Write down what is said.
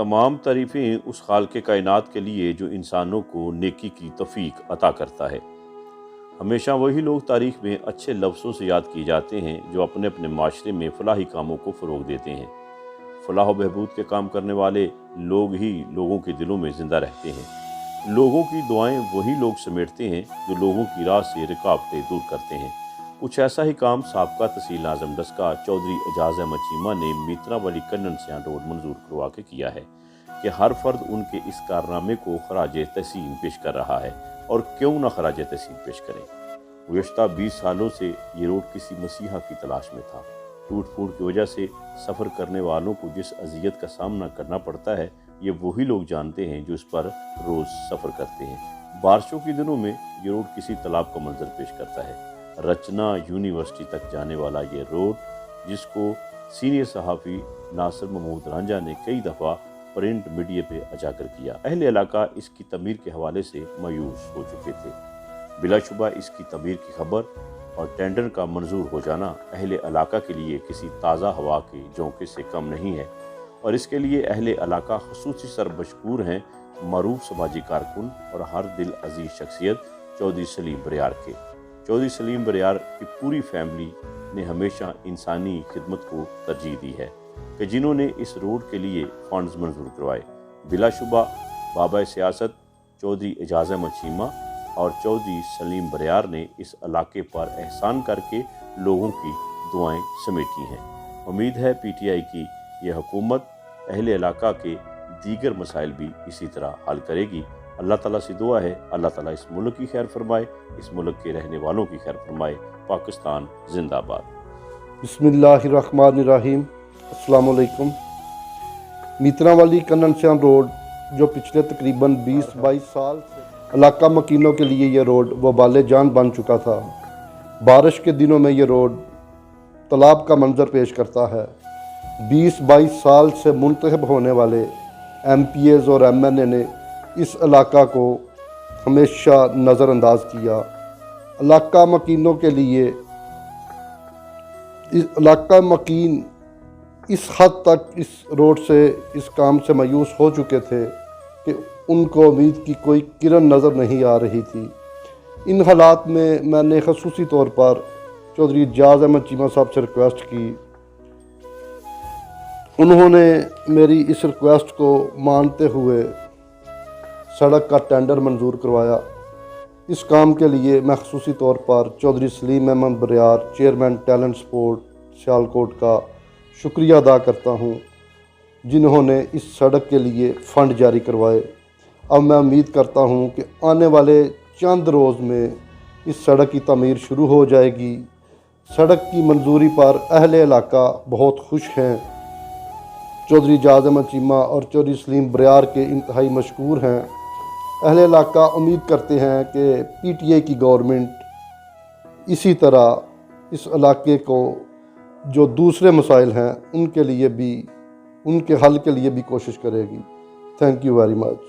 तमाम तारीफ़ें उस खालिक़ कायनात के लिए जो इंसानों को नेकी की तौफ़ीक अता करता है। हमेशा वही लोग तारीख़ में अच्छे लफ्ज़ों से याद किए जाते हैं जो अपने अपने माशरे में फलाही कामों को फ़रोग़ देते हैं। फलाह व बहबूद के काम करने वाले लोग ही लोगों के दिलों में ज़िंदा रहते हैं। लोगों की दुआएं वही लोग समेटते हैं जो लोगों की राह से रुकावटें दूर करते हैं। कुछ ऐसा ही काम साबका तहसील आज़म डस्का चौधरी एजाज अहमद चीमा ने मीतरा वाली कन्नन सियां रोड मंजूर करवा के किया है कि हर फर्द उनके इस कारनामे को खराज तहसीन पेश कर रहा है, और क्यों न खराज तहसीन पेश करें। गुज़श्ता 20 सालों से ये रोड किसी मसीहा की तलाश में था। टूट फूट की वजह से सफ़र करने वालों को जिस अजियत का सामना करना पड़ता है, ये वही लोग जानते हैं जो इस पर रोज़ सफ़र करते हैं। बारिशों के दिनों में ये रोड किसी तालाब का मंजर पेश करता है। रचना यूनिवर्सिटी तक जाने वाला ये रोड, जिसको सीनियर सहाफ़ी नासिर महमूद रांझा ने कई दफ़ा प्रिंट मीडिया पे उजागर किया, अहले इलाका इसकी तमीर के हवाले से मायूस हो चुके थे। बिलाशुबा इसकी तमीर की खबर और टेंडर का मंजूर हो जाना अहले इलाका के लिए किसी ताज़ा हवा के झोंके से कम नहीं है, और इसके लिए अहले इलाका खुसूसी सर मशकूर हैं मरूफ समाजी कारकुन और हर दिल अजीज़ शख्सियत चौधरी सलीम बरियार के। चौधरी सलीम बरियार की पूरी फैमिली ने हमेशा इंसानी खिदमत को तरजीह दी है कि जिन्होंने इस रोड के लिए फंड्स मंजूर करवाए। बिलाशुबा बाबा सियासत चौधरी एजाज अहमद चीमा और चौधरी सलीम बरियार ने इस इलाके पर एहसान करके लोगों की दुआएं समेटी हैं। उम्मीद है PTI की यह हुकूमत अहले इलाका के दीगर मसाइल भी इसी तरह हल करेगी। अल्लाह ताला से दुआ है, अल्लाह ताला इस मुल्क की खैर फरमाए, इस मुल्क के रहने वालों की खैर फरमाए। पाकिस्तान जिंदाबाद। बिस्मिल्लाहिर्रहमानिर्रहीम। अस्सलाम वालेकुम। मीतरा वाली कन्नन सियां रोड जो पिछले तकरीबन 20-22 साल से इलाका मकीनों के लिए ये रोड वबाल जान बन चुका था। बारिश के दिनों में ये रोड तालाब का मंजर पेश करता है। 20-22 साल से मुंतखब होने वाले MPAs और MNA ने इस इलाका को हमेशा नज़रअंदाज किया। इलाका मकीनों के लिए इलाका मकीन इस हद तक इस रोड से इस काम से मायूस हो चुके थे कि उनको उम्मीद की कोई किरण नज़र नहीं आ रही थी। इन हालात में मैंने ख़ुसूसी तौर पर चौधरी एजाज अहमद चीमा साहब से रिक्वेस्ट की। उन्होंने मेरी इस रिक्वेस्ट को मानते हुए सड़क का टेंडर मंजूर करवाया। इस काम के लिए मैं ख़ुसूसी तौर पर चौधरी सलीम अहमद बरियार चेयरमैन टैलेंट स्पोर्ट सियालकोट का शुक्रिया अदा करता हूँ, जिन्होंने इस सड़क के लिए फ़ंड जारी करवाए। अब मैं उम्मीद करता हूँ कि आने वाले चंद रोज़ में इस सड़क की तमीर शुरू हो जाएगी। सड़क की मंजूरी पर अहले इलाका बहुत खुश हैं। चौधरी एजाज अहमद चीमा और चौधरी सलीम बरियार के इंतहाई मशकूर हैं। अहले इलाका उम्मीद करते हैं कि PTI की गवर्नमेंट इसी तरह इस इलाके को जो दूसरे मसाइल हैं उनके लिए भी उनके हल के लिए भी कोशिश करेगी। Thank you very much.